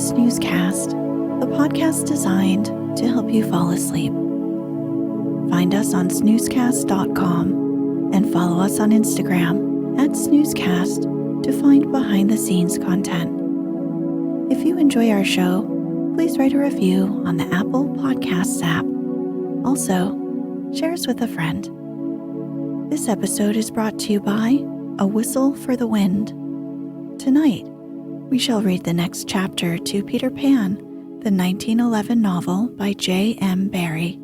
Snoozecast, the podcast designed to help you fall asleep. Find us on snoozecast.com and follow us on Instagram @Snoozecast to find behind-the-scenes content. If you enjoy our show, please write a review on the Apple Podcasts app. Also, share us with a friend. This episode is brought to you by A Whistle for the Wind. Tonight, we shall read the next chapter to Peter Pan, the 1911 novel by J.M. Barrie.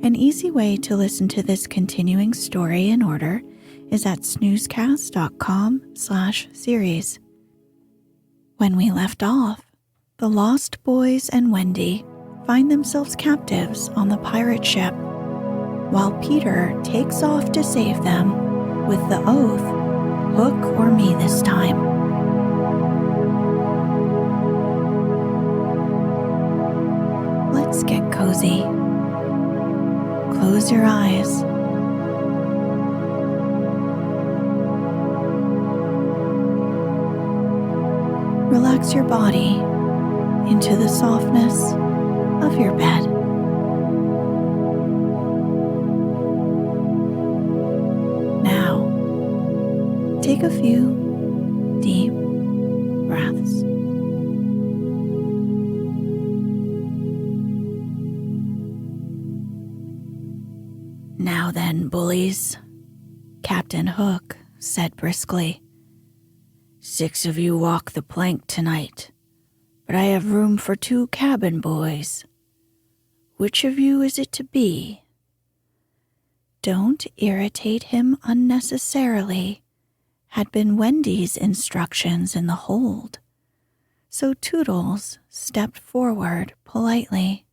An easy way to listen to this continuing story in order is at snoozecast.com/series. When we left off, the Lost Boys and Wendy find themselves captives on the pirate ship, while Peter takes off to save them with the oath, "Hook or me this time." Let's get cozy. Close your eyes. Relax your body into the softness of your bed. Now, take a few deep breaths. "Now then, bullies," Captain Hook said briskly. "6 of you walk the plank tonight, but I have room for 2 cabin boys. Which of you is it to be?" "Don't irritate him unnecessarily," had been Wendy's instructions in the hold, so Toodles stepped forward politely.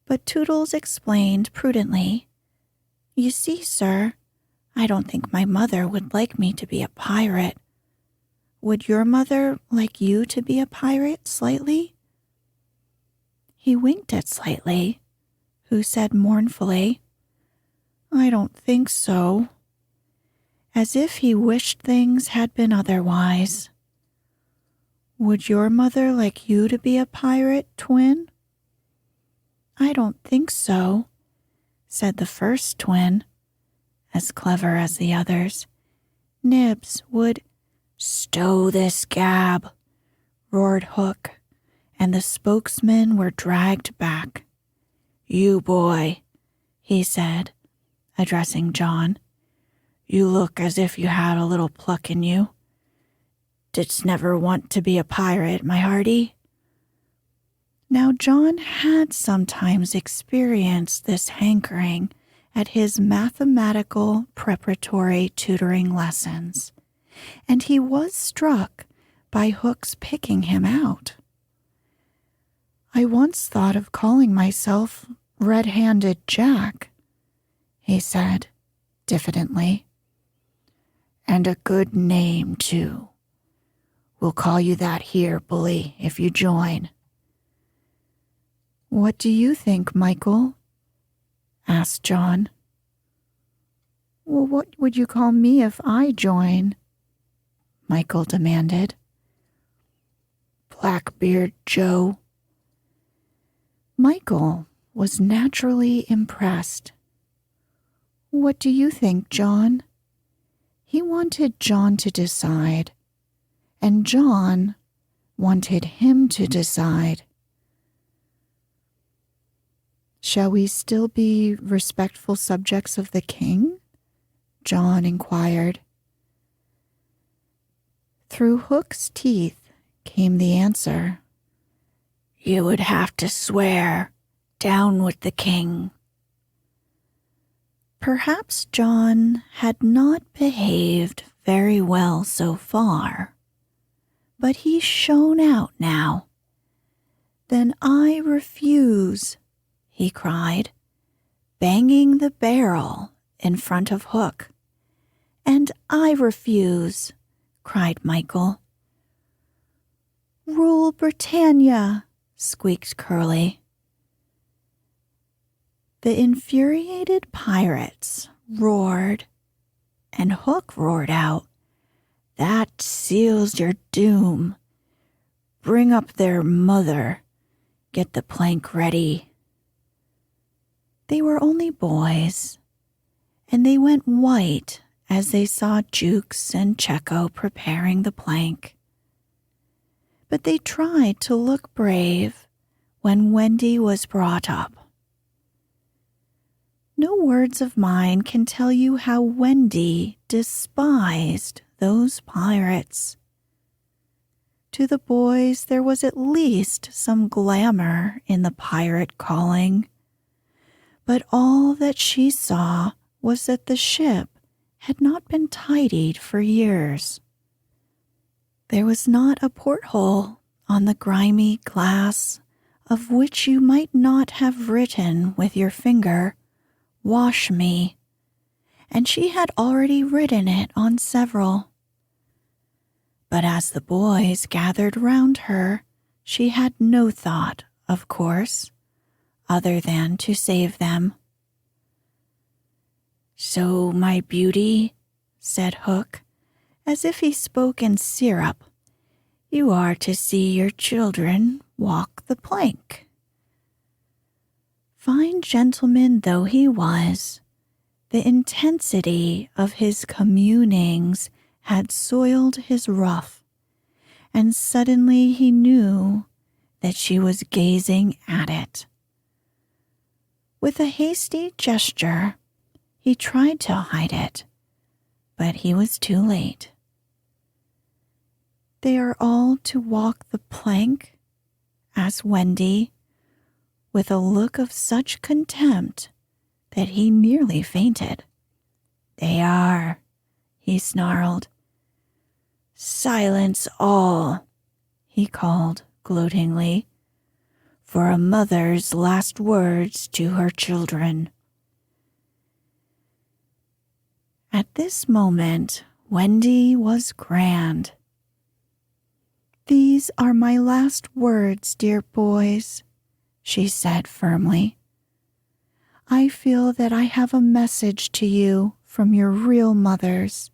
But Toodles explained prudently, "You see, sir, I don't think my mother would like me to be a pirate. Would your mother like you to be a pirate, Slightly?" He winked at Slightly, who said mournfully, "I don't think so," as if he wished things had been otherwise. "Would your mother like you to be a pirate, twin?" "I don't think so," said the first twin, as clever as the others. "Nibs would—" "Stow this gab," roared Hook, and the spokesmen were dragged back. "You boy," he said, addressing John, "you look as if you had a little pluck in you. Didst never want to be a pirate, my hearty?" Now John had sometimes experienced this hankering at his mathematical preparatory tutoring lessons, and he was struck by Hook's picking him out. "I once thought of calling myself Red-Handed Jack," he said diffidently. "And a good name, too. We'll call you that here, bully, if you join." "What do you think, Michael?" asked John. "Well, what would you call me if I join?" Michael demanded. "Blackbeard Joe." Michael was naturally impressed. "What do you think, John?" He wanted John to decide, and John wanted him to decide. "Shall we still be respectful subjects of the king?" John inquired. Through Hook's teeth came the answer, "You would have to swear, down with the king." Perhaps John had not behaved very well so far, but he shone out now. "Then I refuse," he cried, banging the barrel in front of Hook. "And I refuse," cried Michael. "Rule Britannia," squeaked Curly. The infuriated pirates roared, and Hook roared out, "That seals your doom. bring up their mother. Get the plank ready." They were only boys, and they went white as they saw Jukes and Checo preparing the plank. But they tried to look brave when Wendy was brought up. No words of mine can tell you how Wendy despised those pirates. To the boys, there was at least some glamour in the pirate calling, but all that she saw was that the ship had not been tidied for years. There was not a porthole on the grimy glass of which you might not have written with your finger, "Wash me," and she had already written it on several. But as the boys gathered round her, she had no thought, of course, other than to save them. "So, my beauty," said Hook, as if he spoke in syrup, "you are to see your children walk the plank." Fine gentleman though he was, the intensity of his communings had soiled his ruff, and suddenly he knew that she was gazing at it. With a hasty gesture, he tried to hide it, but he was too late. "They are all to walk the plank?" asked Wendy, with a look of such contempt that he nearly fainted. "They are," he snarled. "Silence all," he called gloatingly, "for a mother's last words to her children." At this moment, Wendy was grand. "These are my last words, dear boys," she said firmly. "I feel that I have a message to you from your real mothers,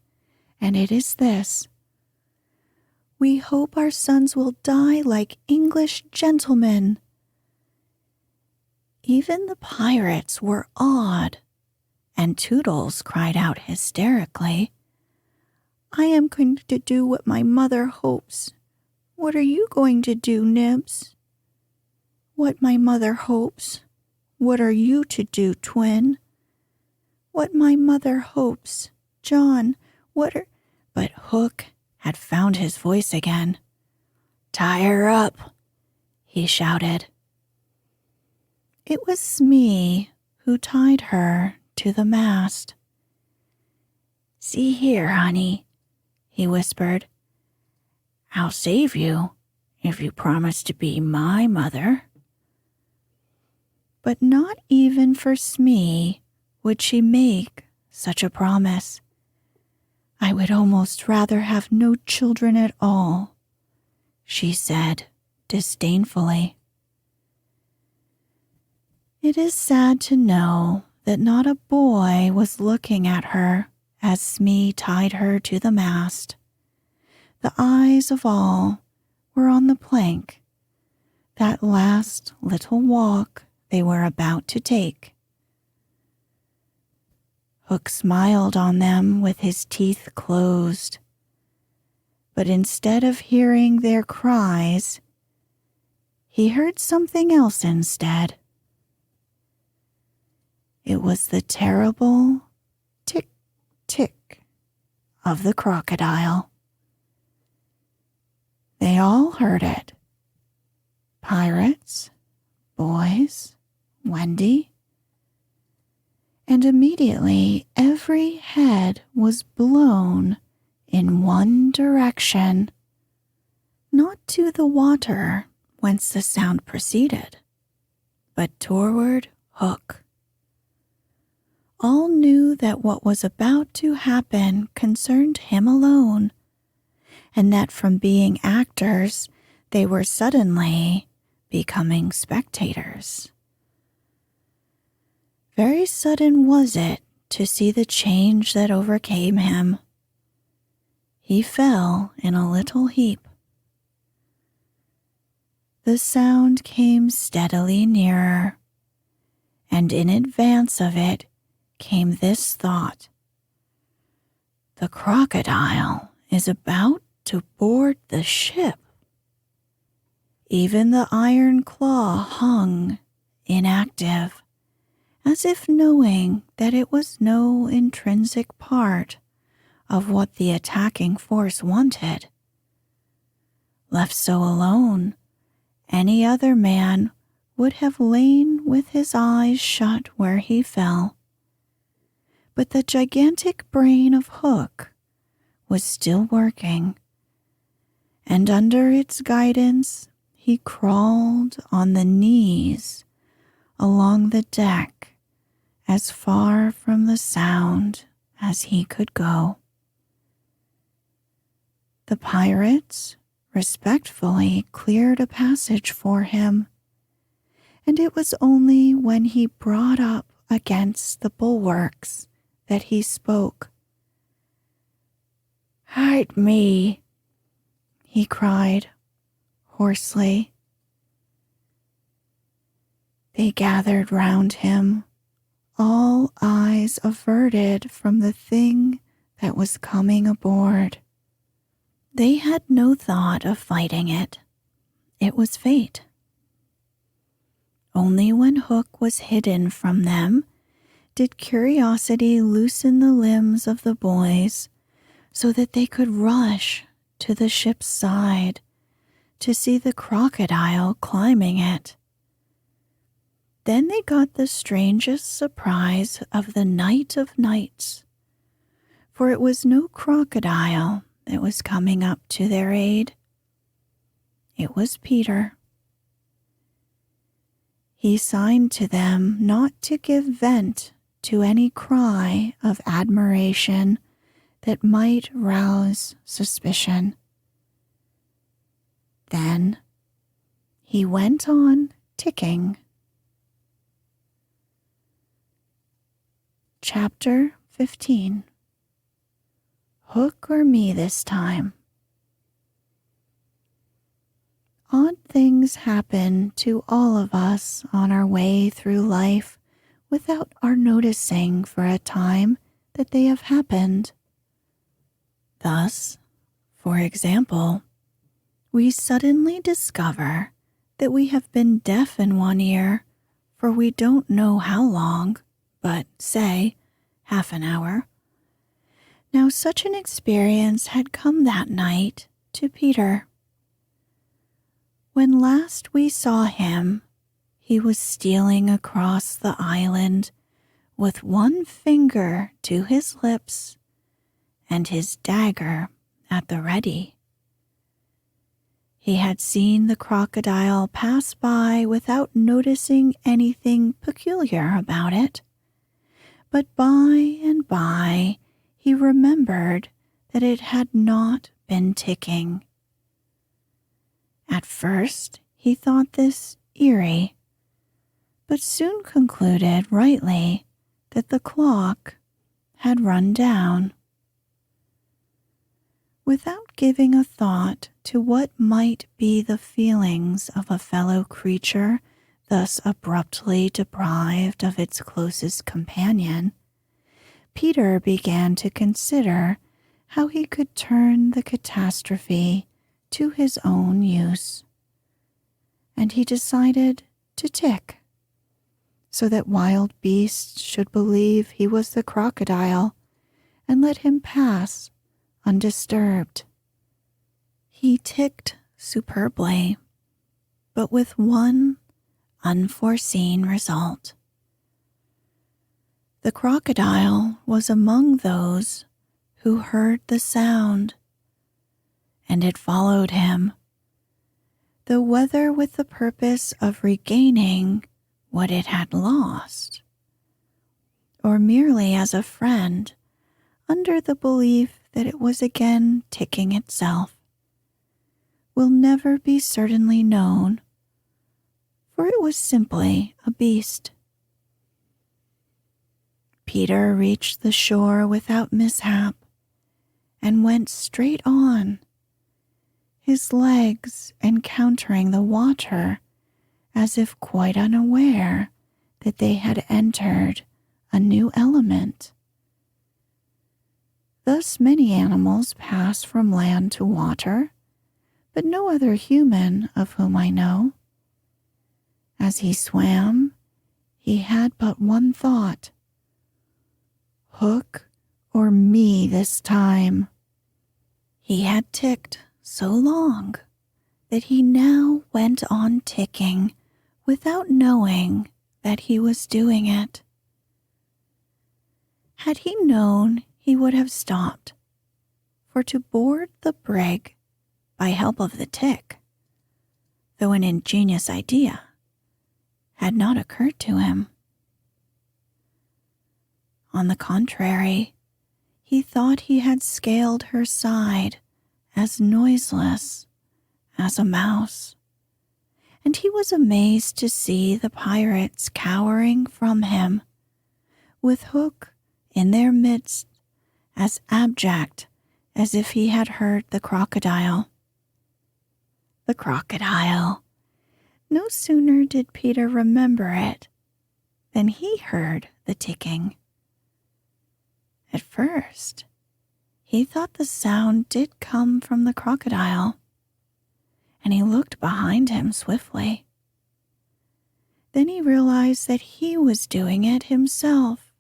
and it is this. We hope our sons will die like English gentlemen." Even the pirates were awed, and Toodles cried out hysterically, "I am going to do what my mother hopes. What are you going to do, Nibs?" "What my mother hopes. What are you to do, Twin?" "What my mother hopes. John, what are—" But Hook had found his voice again. "Tie her up," he shouted. It was Smee who tied her to the mast. "See here, honey," he whispered. "I'll save you if you promise to be my mother." But not even for Smee would she make such a promise. "I would almost rather have no children at all," she said disdainfully. It is sad to know that not a boy was looking at her as Smee tied her to the mast. The eyes of all were on the plank, that last little walk they were about to take. Hook smiled on them with his teeth closed, but instead of hearing their cries, he heard something else instead. It was the terrible tick-tick of the crocodile. They all heard it. Pirates, boys, Wendy. And immediately every head was blown in one direction, not to the water whence the sound proceeded, but toward Hook. All knew that what was about to happen concerned him alone, and that from being actors, they were suddenly becoming spectators. Very sudden was it to see the change that overcame him. He fell in a little heap. The sound came steadily nearer, and in advance of it came this thought: the crocodile is about to board the ship. Even the iron claw hung inactive, as if knowing that it was no intrinsic part of what the attacking force wanted. Left so alone, any other man would have lain with his eyes shut where he fell. But the gigantic brain of Hook was still working, and under its guidance he crawled on the knees along the deck as far from the sound as he could go. The pirates respectfully cleared a passage for him, and it was only when he brought up against the bulwarks that he spoke. "Hide me," he cried hoarsely. They gathered round him, all eyes averted from the thing that was coming aboard. They had no thought of fighting it. It was fate. Only when Hook was hidden from them did curiosity loosen the limbs of the boys so that they could rush to the ship's side to see the crocodile climbing it. Then they got the strangest surprise of the night of nights, for it was no crocodile that was coming up to their aid. It was Peter. He signed to them not to give vent to any cry of admiration that might rouse suspicion. Then he went on ticking. Chapter 15. Hook or me this time. Odd things happen to all of us on our way through life without our noticing for a time that they have happened. Thus, for example, we suddenly discover that we have been deaf in one ear for we don't know how long, but say, half an hour. Now such an experience had come that night to Peter. When last we saw him, he was stealing across the island with one finger to his lips and his dagger at the ready. He had seen the crocodile pass by without noticing anything peculiar about it, but by and by he remembered that it had not been ticking. At first he thought this eerie, but soon concluded rightly that the clock had run down. Without giving a thought to what might be the feelings of a fellow creature thus abruptly deprived of its closest companion, Peter began to consider how he could turn the catastrophe to his own use. And he decided to tick, so that wild beasts should believe he was the crocodile and let him pass undisturbed. He ticked superbly, but with one unforeseen result. The crocodile was among those who heard the sound, and it followed him, though whether with the purpose of regaining what it had lost, or merely as a friend under the belief that it was again ticking itself, will never be certainly known, for it was simply a beast. Peter reached the shore without mishap and went straight on, his legs encountering the water as if quite unaware that they had entered a new element. Thus many animals pass from land to water, but no other human of whom I know. As he swam, he had but one thought: Hook or me this time. He had ticked so long that he now went on ticking without knowing that he was doing it. Had he known, he would have stopped, for to board the brig by help of the tick, though an ingenious idea, had not occurred to him. On the contrary, he thought he had scaled her side as noiseless as a mouse, and he was amazed to see the pirates cowering from him, with Hook in their midst as abject as if he had heard the crocodile. The crocodile! No sooner did Peter remember it than he heard the ticking. At first, he thought the sound did come from the crocodile, and he looked behind him swiftly. Then he realized that he was doing it himself,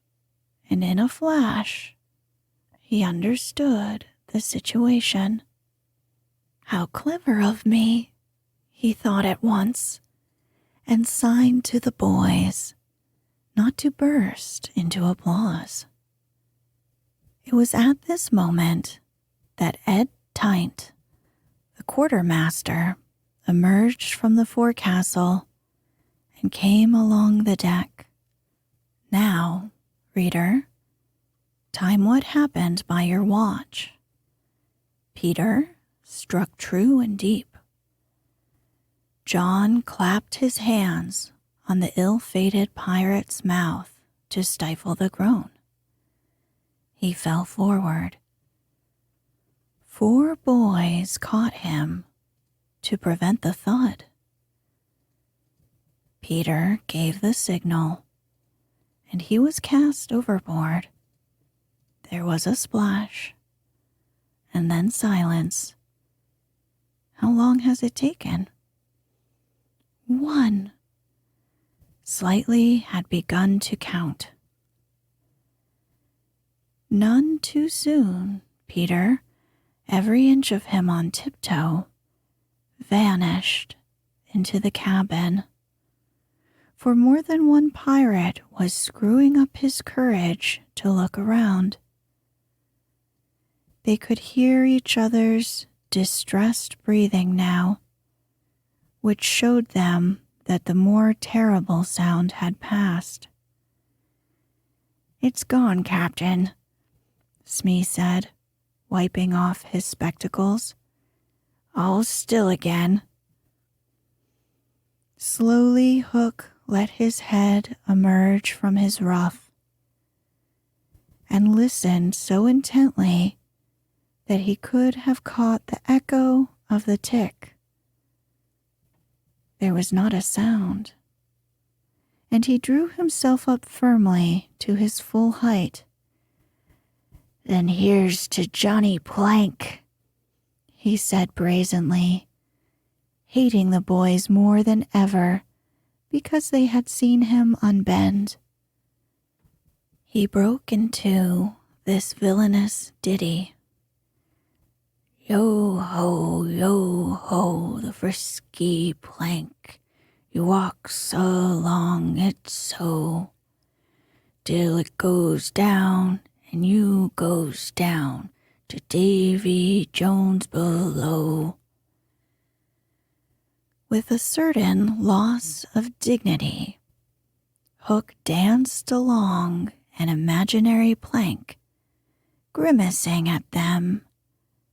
and in a flash, he understood the situation. How clever of me, he thought at once, and signed to the boys not to burst into applause. It was at this moment that Ed Tint, the quartermaster, emerged from the forecastle and came along the deck. Now, reader, time what happened by your watch. Peter struck true and deep. John clapped his hands on the ill-fated pirate's mouth to stifle the groan. He fell forward. 4 boys caught him to prevent the thud. Peter gave the signal, and he was cast overboard. There was a splash, and then silence. How long has it taken? 1. Slightly had begun to count. None too soon, Peter, every inch of him on tiptoe, vanished into the cabin, for more than one pirate was screwing up his courage to look around. They could hear each other's distressed breathing now, which showed them that the more terrible sound had passed. "It's gone, Captain," Smee said, wiping off his spectacles. "All still again." Slowly Hook let his head emerge from his ruff and listened so intently that he could have caught the echo of the tick. There was not a sound, and he drew himself up firmly to his full height. "Then here's to Johnny Plank," he said brazenly, hating the boys more than ever because they had seen him unbend. He broke into this villainous ditty. Yo ho, the frisky Plank, you walks along it so, till it goes down, and you goes down to Davy Jones below. With a certain loss of dignity, Hook danced along an imaginary plank, grimacing at them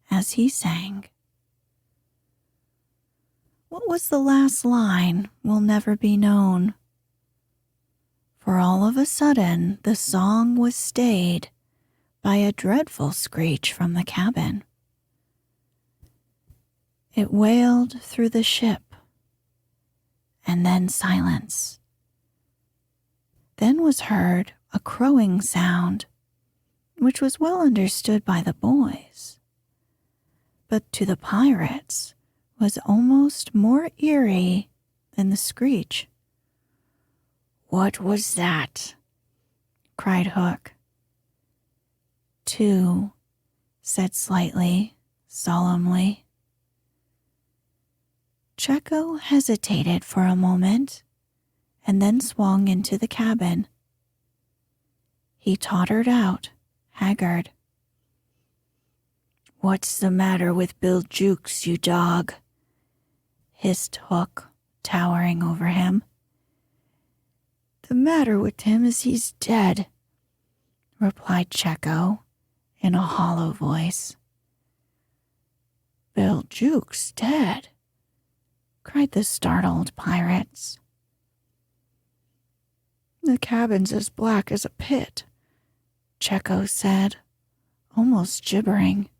as he sang. What was the last line will never be known, for all of a sudden the song was stayed by a dreadful screech from the cabin. It wailed through the ship, and then silence. Then was heard a crowing sound, which was well understood by the boys, but to the pirates was almost more eerie than the screech. "What was that?" cried Hook. "Two," said Slightly, solemnly. Checo hesitated for a moment and then swung into the cabin. He tottered out, haggard. "What's the matter with Bill Jukes, you dog?" hissed Hook, towering over him. "The matter with him is he's dead," replied Checo in a hollow voice. "Bill Jukes dead?" cried the startled pirates. "The cabin's as black as a pit," Checo said, almost gibbering.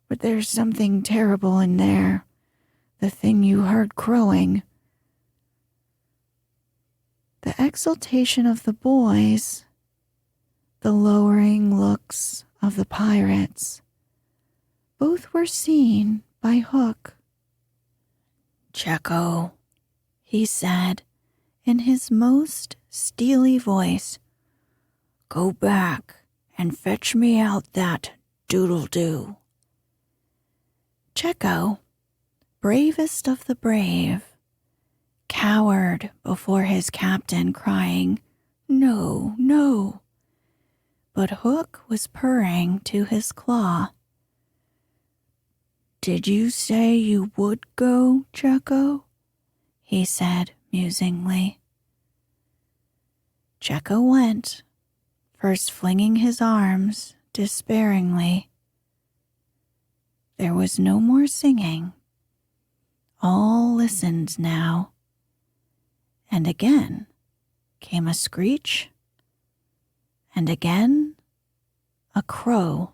"But there's something terrible in there, the thing you heard crowing." The exultation of the boys, the lowering looks of the pirates, both were seen by Hook. "Checo," he said in his most steely voice, "go back and fetch me out that doodle-doo." Checo, bravest of the brave, cowered before his captain, crying, "No, no." But Hook was purring to his claw. "Did you say you would go, Checo?" he said musingly. Checo went, first flinging his arms despairingly. There was no more singing. All listened now, and again came a screech, and again a crow.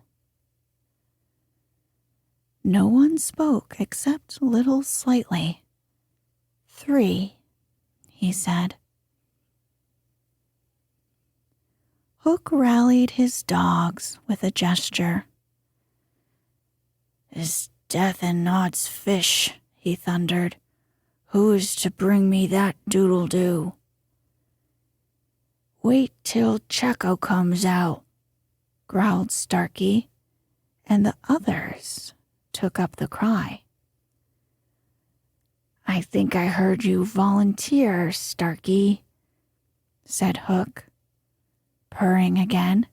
No one spoke except little Slightly. "3," he said. Hook rallied his dogs with a gesture. "Is death and Nod's fish," he thundered. "Who is to bring me that doodle-doo?" "Wait till Checo comes out," growled Starkey, and the others took up the cry. "I think I heard you volunteer, Starkey," said Hook, purring again.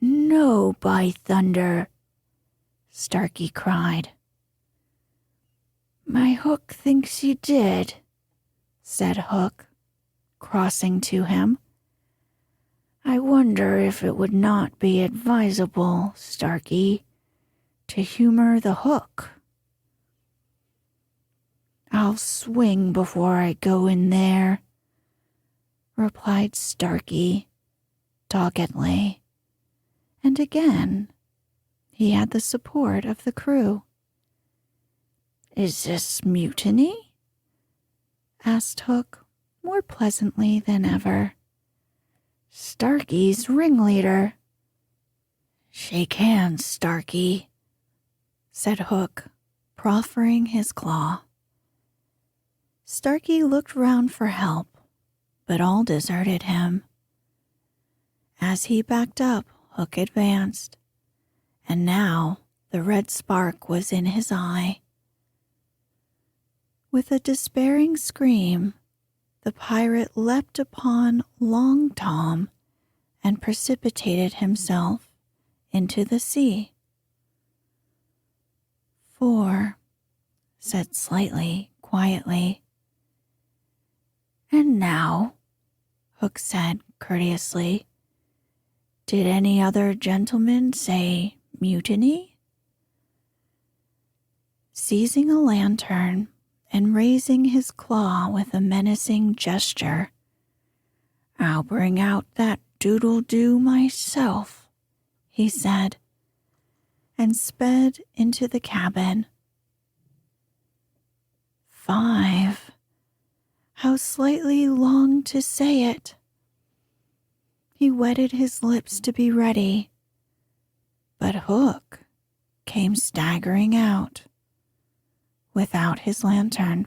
"No, by thunder," Starkey cried. "My Hook thinks you did," said Hook, crossing to him. "I wonder if it would not be advisable, Starkey, to humor the Hook." "I'll swing before I go in there," replied Starkey doggedly, and again he had the support of the crew. "Is this mutiny?" asked Hook more pleasantly than ever. "Starkey's ringleader." "Shake hands, Starkey," said Hook, proffering his claw. Starkey looked round for help, but all deserted him. As he backed up, Hook advanced, and now the red spark was in his eye. With a despairing scream, the pirate leapt upon Long Tom and precipitated himself into the sea. "4," said Slightly, quietly. "And now," Hook said courteously, "did any other gentleman say mutiny?" Seizing a lantern and raising his claw with a menacing gesture, "I'll bring out that doodle-doo myself," he said, and sped into the cabin. 5. How slightly longed to say it. He wetted his lips to be ready, but Hook came staggering out without his lantern.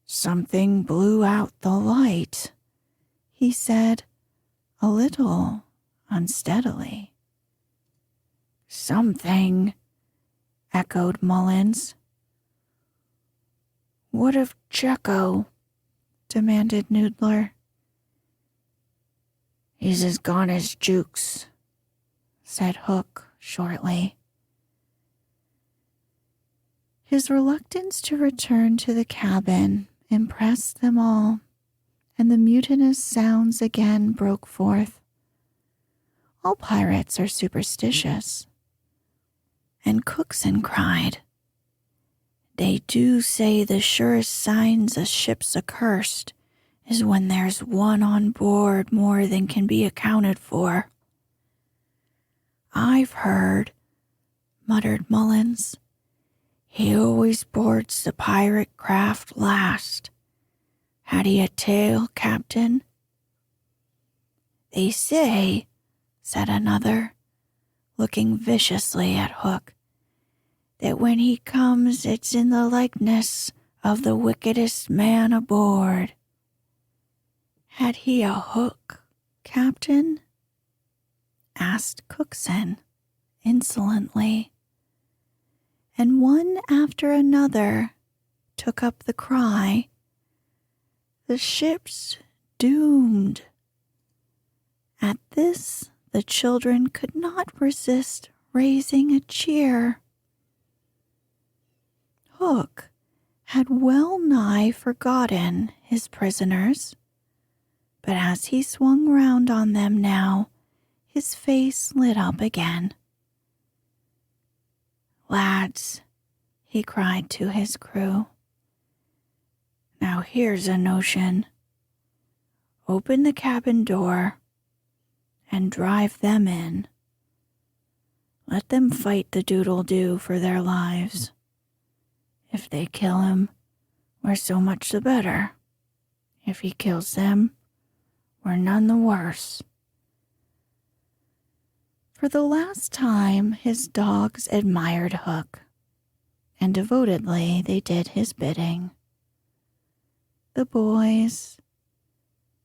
Something blew out the light, he said, a little unsteadily. Something, echoed Mullins. What of Jekko? Demanded Noodler. He's as gone as Jukes, said Hook shortly. His reluctance to return to the cabin impressed them all, and the mutinous sounds again broke forth. All pirates are superstitious. And Cookson cried, They do say the surest signs a ship's accursed is when there's one on board more than can be accounted for. I've heard, muttered Mullins. He always boards the pirate craft last. Had he a tail, Captain? They say, said another, looking viciously at Hook, that when he comes it's in the likeness of the wickedest man aboard. Had he a hook, Captain? Asked Cookson insolently, and one after another took up the cry, The ship's doomed. At this, the children could not resist raising a cheer. Hook had well nigh forgotten his prisoners, but as he swung round on them now, his face lit up again. Lads, he cried to his crew, now here's a notion. Open the cabin door and drive them in. Let them fight the doodle-doo for their lives. If they kill him, we're so much the better. If he kills them, we're none the worse. For the last time, his dogs admired Hook, and devotedly they did his bidding. The boys,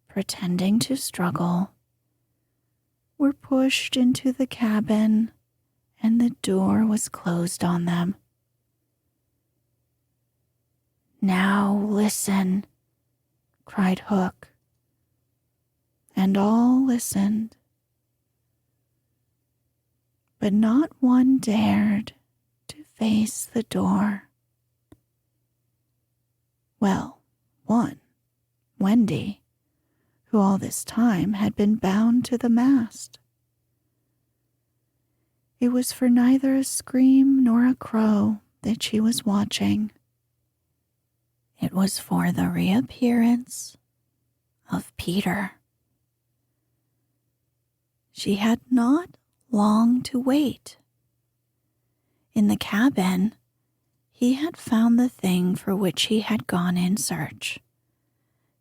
pretending to struggle, were pushed into the cabin, and the door was closed on them. Now listen, cried Hook, and all listened. But not one dared to face the door. Well, one, Wendy, who all this time had been bound to the mast. It was for neither a scream nor a crow that she was watching. It was for the reappearance of Peter. She had not long to wait. In the cabin, he had found the thing for which he had gone in search,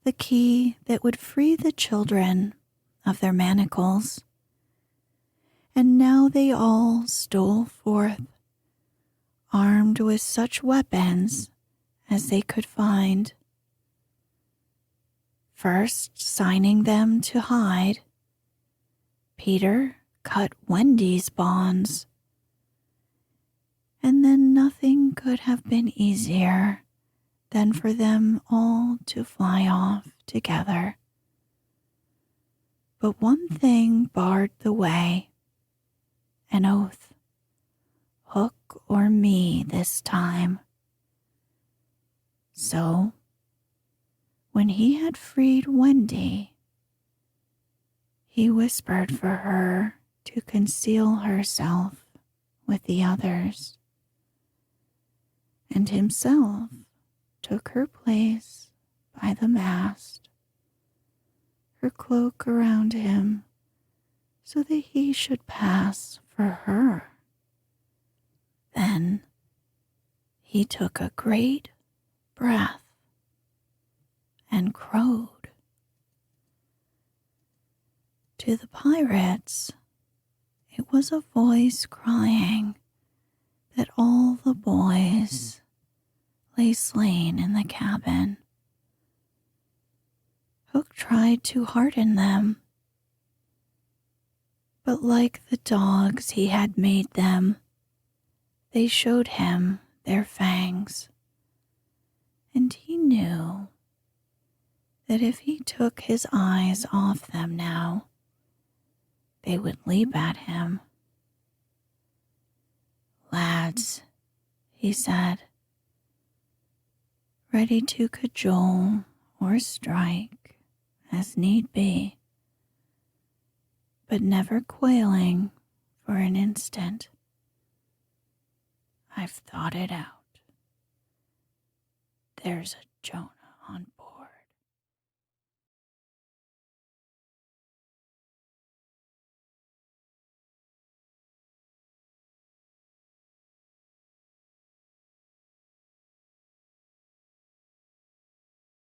the key that would free the children of their manacles. And now they all stole forth, armed with such weapons as they could find. First signing them to hide, Peter cut Wendy's bonds, and then nothing could have been easier than for them all to fly off together. But one thing barred the way, an oath, Hook or me this time. So, when he had freed Wendy, he whispered for her to conceal herself with the others, and himself took her place by the mast, her cloak around him so that he should pass for her. Then he took a great breath and crowed. To the pirates, it was a voice crying that all the boys lay slain in the cabin. Hook tried to hearten them, but like the dogs he had made them, they showed him their fangs, and he knew that if he took his eyes off them now, they would leap at him. "Lads," he said, ready to cajole or strike as need be, but never quailing for an instant. "I've thought it out. There's a Jonah